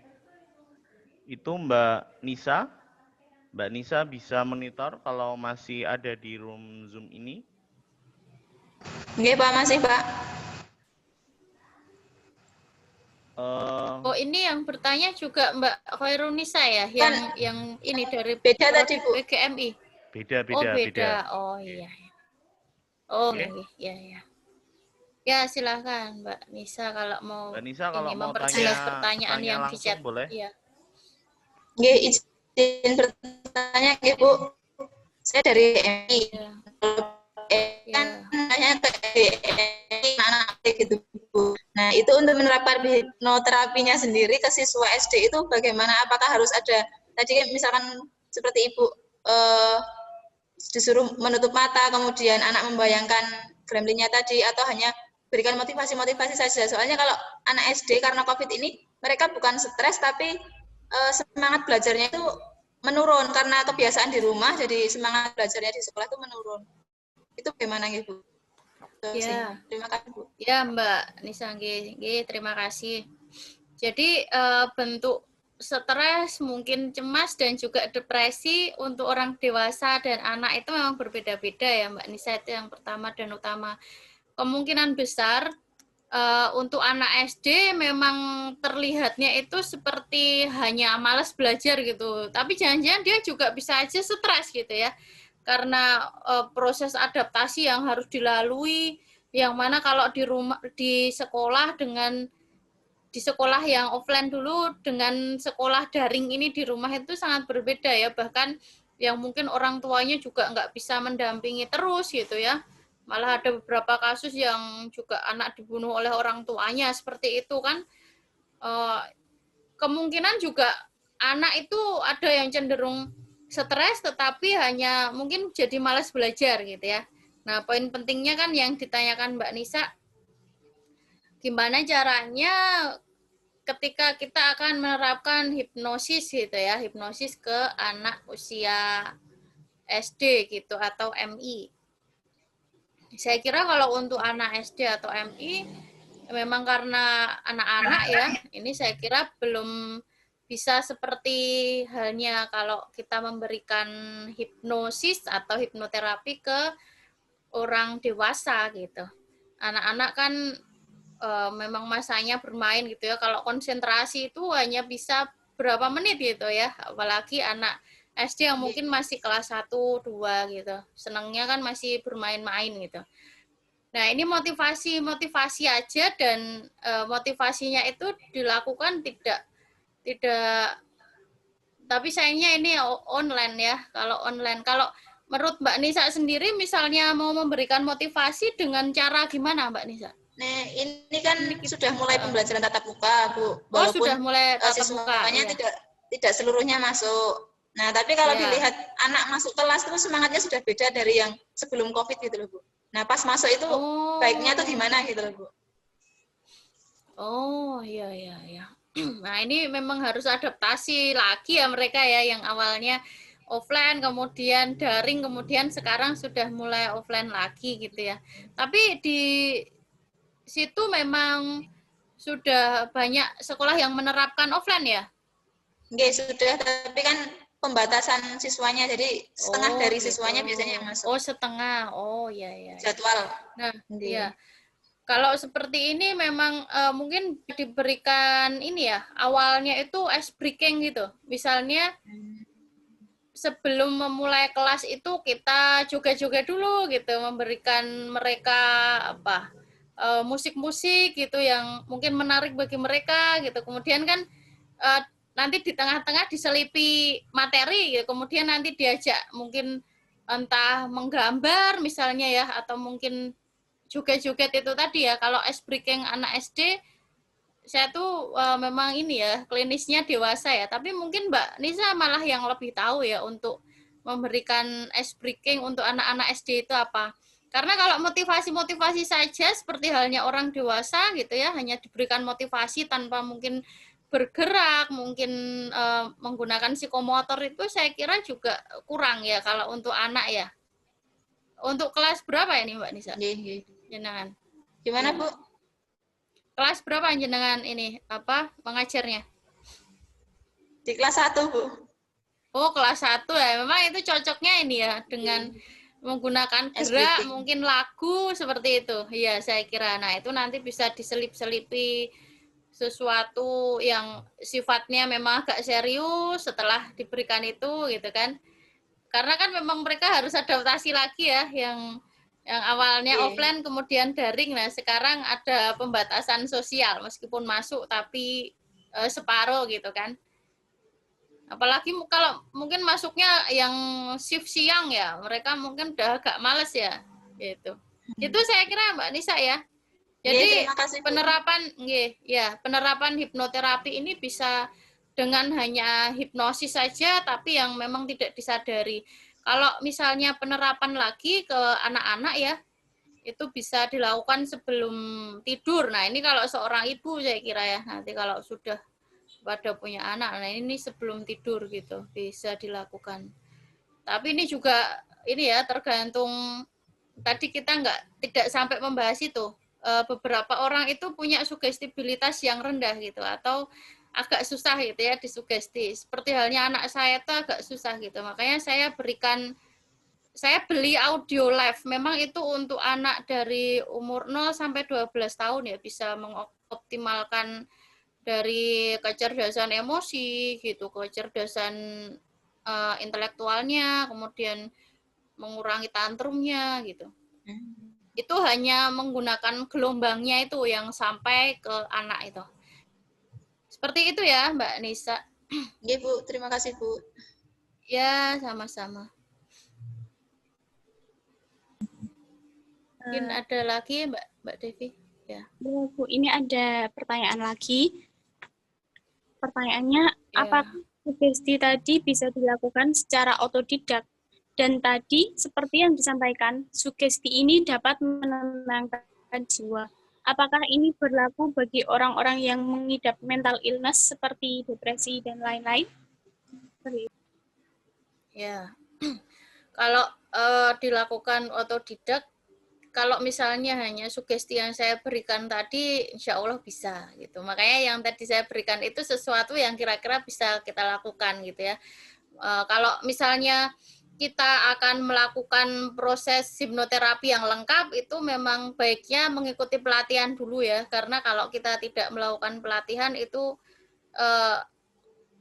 [SPEAKER 2] Itu Mbak Nisa. Mbak Nisa bisa monitor kalau masih ada di room Zoom ini?
[SPEAKER 5] Nggih, Pak, masih, Pak.
[SPEAKER 1] Oh, ini yang bertanya juga Mbak Khairunisa ya, yang ini dari
[SPEAKER 5] beda tadi, Bu.
[SPEAKER 1] PGMI.
[SPEAKER 2] Beda.
[SPEAKER 1] Oh iya. Oh iya. Ya, silahkan Mbak Nisa kalau mau
[SPEAKER 2] Mbak Nisa kalau mau
[SPEAKER 1] memperjelas pertanyaan yang di chat.
[SPEAKER 2] Boleh?
[SPEAKER 1] Iya.
[SPEAKER 5] Nggih, izin bertanya, nggih, Bu. Saya dari MI. Kan nanya ke anak gitu, Bu. Nah, itu untuk menerapkan hipnoterapinya sendiri ke siswa SD itu bagaimana? Apakah harus ada tadi misalkan seperti Ibu disuruh menutup mata, kemudian anak membayangkan gremlinnya tadi, atau hanya berikan motivasi-motivasi saja. Soalnya kalau anak SD karena COVID ini mereka bukan stres tapi semangat belajarnya itu menurun karena kebiasaan di rumah, jadi semangat belajarnya di sekolah itu menurun. Itu bagaimana Bu?
[SPEAKER 1] Ya.
[SPEAKER 5] Terima kasih Bu.
[SPEAKER 1] Ya Mbak Nisa, terima kasih. Jadi bentuk stres, mungkin cemas dan juga depresi untuk orang dewasa dan anak itu memang berbeda-beda ya Mbak Nisa, itu yang pertama dan utama. Kemungkinan besar untuk anak SD memang terlihatnya itu seperti hanya malas belajar gitu. Tapi jangan-jangan dia juga bisa aja stres gitu ya. Karena proses adaptasi yang harus dilalui, yang mana kalau di sekolah dengan di sekolah yang offline dulu dengan sekolah daring ini di rumah itu sangat berbeda ya, bahkan yang mungkin orang tuanya juga nggak bisa mendampingi terus gitu ya. Malah ada beberapa kasus yang juga anak dibunuh oleh orang tuanya seperti itu kan. Kemungkinan juga anak itu ada yang cenderung stres tetapi hanya mungkin jadi malas belajar gitu ya. Nah, poin pentingnya kan yang ditanyakan Mbak Nisa, gimana caranya ketika kita akan menerapkan hipnosis gitu ya, hipnosis ke anak usia SD gitu atau MI. Saya kira kalau untuk anak SD atau MI memang karena anak-anak ya, ini saya kira belum bisa seperti halnya kalau kita memberikan hipnosis atau hipnoterapi ke orang dewasa gitu. Anak-anak kan memang masanya bermain gitu ya. Kalau konsentrasi itu hanya bisa berapa menit gitu ya. Apalagi anak SD yang mungkin masih kelas 1, 2 gitu. Senangnya kan masih bermain-main gitu. Nah, ini motivasi aja dan motivasinya itu dilakukan tidak tapi sayangnya ini online ya. Kalau menurut Mbak Nisa sendiri misalnya mau memberikan motivasi dengan cara gimana Mbak Nisa?
[SPEAKER 5] Nah, ini kan sudah mulai pembelajaran tatap muka, Bu.
[SPEAKER 1] Walaupun sudah mulai tatap muka.
[SPEAKER 5] Siswanya tidak seluruhnya masuk. Nah, tapi kalau dilihat anak masuk kelas terus semangatnya sudah beda dari yang sebelum COVID gitu loh, Bu. Nah, pas masuk itu baiknya tuh gimana gitu loh, Bu.
[SPEAKER 1] Oh, iya. Nah, ini memang harus adaptasi lagi ya mereka ya, yang awalnya offline, kemudian daring, kemudian sekarang sudah mulai offline lagi gitu ya. Tapi di situ memang sudah banyak sekolah yang menerapkan offline ya?
[SPEAKER 5] Nggih, sudah, tapi kan pembatasan siswanya, jadi setengah dari siswanya biasanya yang masuk.
[SPEAKER 1] Oh, setengah. Oh, iya.
[SPEAKER 5] Jadwal.
[SPEAKER 1] Nah, iya. Kalau seperti ini memang mungkin diberikan ini ya, awalnya itu ice breaking gitu. Misalnya sebelum memulai kelas itu kita joget-joget dulu gitu, memberikan mereka musik-musik gitu yang mungkin menarik bagi mereka gitu. Kemudian kan nanti di tengah-tengah diselipi materi gitu. Kemudian nanti diajak mungkin entah menggambar misalnya ya, atau mungkin joget-joget itu tadi ya. Kalau ice breaking anak SD, saya tuh memang ini ya, klinisnya dewasa ya. Tapi mungkin Mbak Nisa malah yang lebih tahu ya untuk memberikan ice breaking untuk anak-anak SD itu apa. Karena kalau motivasi-motivasi saja seperti halnya orang dewasa gitu ya, hanya diberikan motivasi tanpa mungkin bergerak, mungkin menggunakan psikomotor itu saya kira juga kurang ya kalau untuk anak ya. Untuk kelas berapa ini Mbak Nisa? Jenengan.
[SPEAKER 5] Gimana Bu?
[SPEAKER 1] Kelas berapa jenengan ini mengajarnya?
[SPEAKER 5] Di kelas 1 Bu.
[SPEAKER 1] Oh, kelas 1 ya. Memang itu cocoknya ini ya dengan menggunakan gerak, mungkin lagu seperti itu. Iya, saya kira. Nah, itu nanti bisa diselip-selipi sesuatu yang sifatnya memang agak serius setelah diberikan itu gitu kan. Karena kan memang mereka harus adaptasi lagi ya, yang awalnya offline kemudian daring. Nah, sekarang ada pembatasan sosial meskipun masuk tapi separuh gitu kan. Apalagi kalau mungkin masuknya yang shift siang ya, mereka mungkin udah agak males ya gitu. Itu saya kira Mbak Nisa ya. Jadi penerapan hipnoterapi ini bisa dengan hanya hipnosis saja, tapi yang memang tidak disadari. Kalau misalnya penerapan lagi ke anak-anak ya, itu bisa dilakukan sebelum tidur. Nah, ini kalau seorang ibu saya kira ya, nanti kalau sudah pada punya anak, nah ini sebelum tidur gitu bisa dilakukan. Tapi ini juga ini ya tergantung, tadi kita tidak sampai membahas itu. Beberapa orang itu punya sugestibilitas yang rendah gitu, atau agak susah gitu ya disugesti. Seperti halnya anak saya itu agak susah gitu. Makanya saya beli audio live. Memang itu untuk anak dari umur 0 sampai 12 tahun ya, bisa mengoptimalkan dari kecerdasan emosi gitu, kecerdasan intelektualnya, kemudian mengurangi tantrumnya gitu. Itu hanya menggunakan gelombangnya itu yang sampai ke anak itu. Seperti itu ya, Mbak Nisa.
[SPEAKER 5] Iya, Bu. Terima kasih, Bu.
[SPEAKER 1] Ya, sama-sama. Mungkin ada lagi Mbak Devi? Ya.
[SPEAKER 3] Bu, ini ada pertanyaan lagi. Pertanyaannya, apakah sugesti tadi bisa dilakukan secara otodidak? Dan tadi, seperti yang disampaikan, sugesti ini dapat menenangkan jiwa. Apakah ini berlaku bagi orang-orang yang mengidap mental illness seperti depresi dan lain-lain?
[SPEAKER 1] Ya, kalau dilakukan otodidak, kalau misalnya hanya sugesti yang saya berikan tadi, insya Allah bisa gitu. Makanya yang tadi saya berikan itu sesuatu yang kira-kira bisa kita lakukan gitu ya. Kalau misalnya kita akan melakukan proses hipnoterapi yang lengkap, itu memang baiknya mengikuti pelatihan dulu ya. Karena kalau kita tidak melakukan pelatihan itu,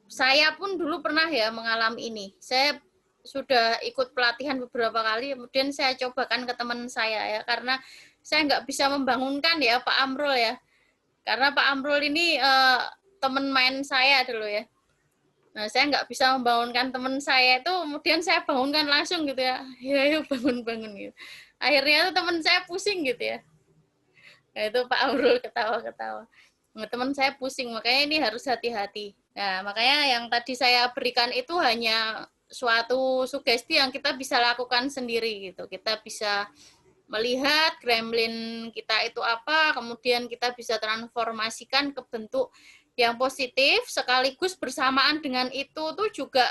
[SPEAKER 1] saya pun dulu pernah ya mengalami ini. Saya sudah ikut pelatihan beberapa kali, kemudian saya cobakan ke teman saya ya, karena saya nggak bisa membangunkan ya Pak Amrul ya, karena Pak Amrul ini teman main saya dulu ya. Nah, saya nggak bisa membangunkan teman saya itu, kemudian saya bangunkan langsung gitu ya, yuk bangun-bangun gitu. Akhirnya tuh teman saya pusing gitu ya. Nah, itu Pak Amrul ketawa-ketawa. Nah, teman saya pusing, makanya ini harus hati-hati. Nah, makanya yang tadi saya berikan itu hanya suatu sugesti yang kita bisa lakukan sendiri gitu. Kita bisa melihat gremlin kita itu apa, kemudian kita bisa transformasikan ke bentuk yang positif, sekaligus bersamaan dengan itu tuh juga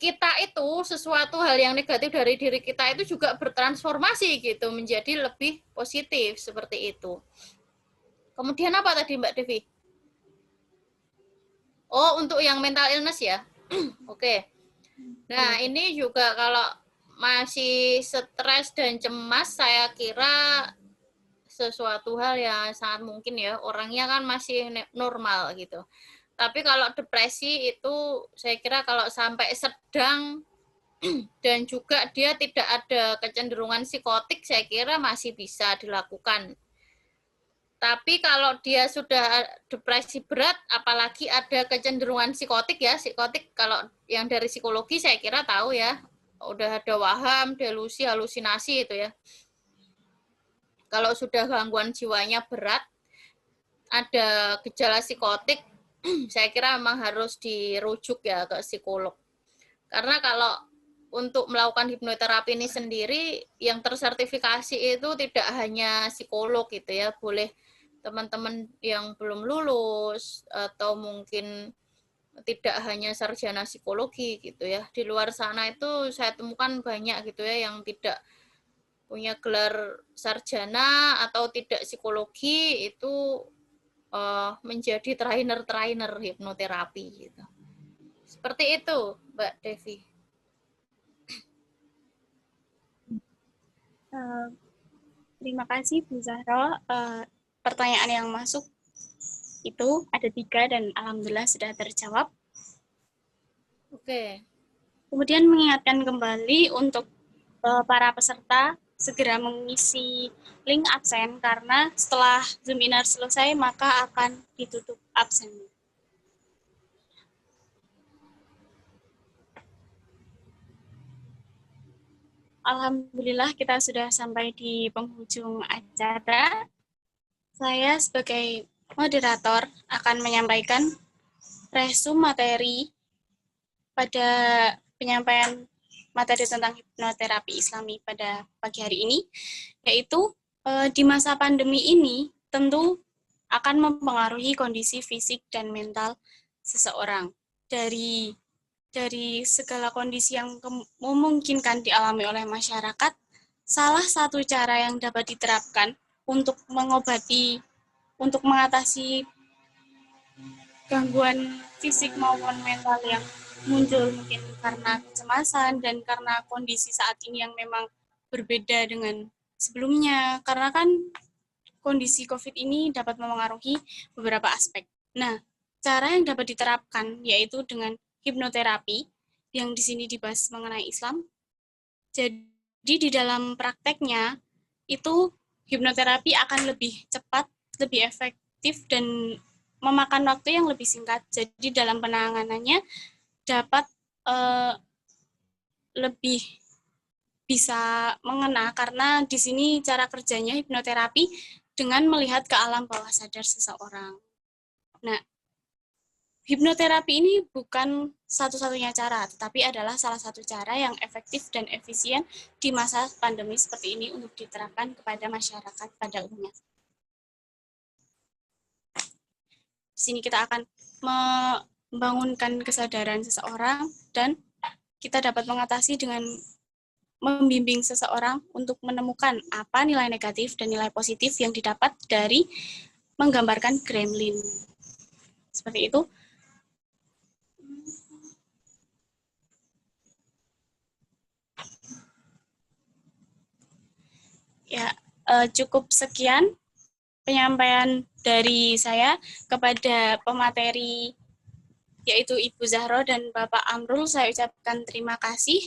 [SPEAKER 1] kita itu sesuatu hal yang negatif dari diri kita itu juga bertransformasi gitu menjadi lebih positif seperti itu. Kemudian apa tadi Mbak Devi? Oh, untuk yang mental illness ya? Oke. Nah, ini juga kalau masih stres dan cemas, saya kira sesuatu hal yang sangat mungkin ya, orangnya kan masih normal gitu. Tapi kalau depresi itu saya kira kalau sampai sedang dan juga dia tidak ada kecenderungan psikotik, saya kira masih bisa dilakukan. Tapi kalau dia sudah depresi berat, apalagi ada kecenderungan psikotik ya, psikotik kalau yang dari psikologi saya kira tahu ya, udah ada waham, delusi, halusinasi itu ya. Kalau sudah gangguan jiwanya berat, ada gejala psikotik, saya kira memang harus dirujuk ya ke psikolog. Karena kalau untuk melakukan hipnoterapi ini sendiri, yang tersertifikasi itu tidak hanya psikolog gitu ya, boleh teman-teman yang belum lulus atau mungkin tidak hanya sarjana psikologi gitu ya. Di luar sana itu saya temukan banyak gitu ya yang tidak punya gelar sarjana atau tidak psikologi itu menjadi trainer hipnoterapi gitu. Seperti itu, Mbak Devi.
[SPEAKER 3] Terima kasih Bu Zahra. Pertanyaan yang masuk itu ada 3 dan alhamdulillah sudah terjawab.
[SPEAKER 1] Oke.
[SPEAKER 3] Kemudian mengingatkan kembali untuk para peserta segera mengisi link absen karena setelah Zoominar selesai maka akan ditutup absen. Alhamdulillah kita sudah sampai di penghujung acara. Saya sebagai moderator akan menyampaikan resume materi pada penyampaian materi tentang hipnoterapi Islami pada pagi hari ini, yaitu di masa pandemi ini tentu akan mempengaruhi kondisi fisik dan mental seseorang. Dari segala kondisi yang memungkinkan dialami oleh masyarakat, salah satu cara yang dapat diterapkan untuk mengobati, untuk mengatasi gangguan fisik maupun mental yang muncul mungkin karena kecemasan dan karena kondisi saat ini yang memang berbeda dengan sebelumnya, karena kan kondisi COVID ini dapat memengaruhi beberapa aspek. Nah, cara yang dapat diterapkan yaitu dengan hipnoterapi yang di sini dibahas mengenai Islam. Jadi di dalam prakteknya itu hipnoterapi akan lebih cepat, lebih efektif dan memakan waktu yang lebih singkat. Jadi dalam penanganannya dapat lebih bisa mengena, karena di sini cara kerjanya hipnoterapi dengan melihat ke alam bawah sadar seseorang. Nah, hipnoterapi ini bukan satu-satunya cara, tetapi adalah salah satu cara yang efektif dan efisien di masa pandemi seperti ini untuk diterapkan kepada masyarakat pada umumnya. Di sini kita akan membangunkan kesadaran seseorang dan kita dapat mengatasi dengan membimbing seseorang untuk menemukan apa nilai negatif dan nilai positif yang didapat dari menggambarkan gremlin. Seperti itu. Ya, cukup sekian penyampaian dari saya kepada pemateri, yaitu Ibu Zahro dan Bapak Amrul. Saya ucapkan terima kasih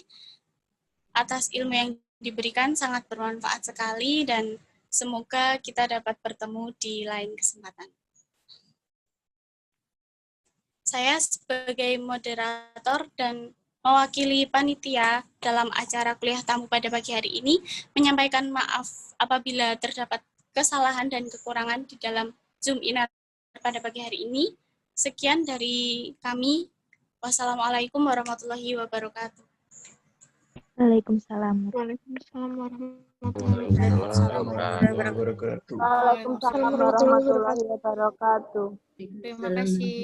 [SPEAKER 3] atas ilmu yang diberikan, sangat bermanfaat sekali, dan semoga kita dapat bertemu di lain kesempatan. Saya sebagai moderator dan mewakili panitia dalam acara kuliah tamu pada pagi hari ini menyampaikan maaf apabila terdapat kesalahan dan kekurangan di dalam Zoom in pada pagi hari ini. Sekian dari kami. Wassalamualaikum warahmatullahi wabarakatuh.
[SPEAKER 4] Waalaikumsalam.
[SPEAKER 3] Waalaikumsalam
[SPEAKER 6] warahmatullahi wabarakatuh.
[SPEAKER 4] Waalaikumsalam warahmatullahi wabarakatuh.
[SPEAKER 1] Terima kasih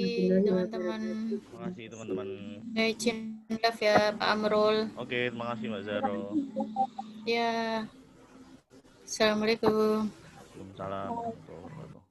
[SPEAKER 1] teman-teman.
[SPEAKER 2] Terima kasih teman-teman.
[SPEAKER 1] Izin live ya Pak Amrul.
[SPEAKER 2] Oke, terima kasih Mbak Zahro.
[SPEAKER 1] Ya. Assalamualaikum.
[SPEAKER 2] Waalaikumsalam warahmatullahi wabarakatuh.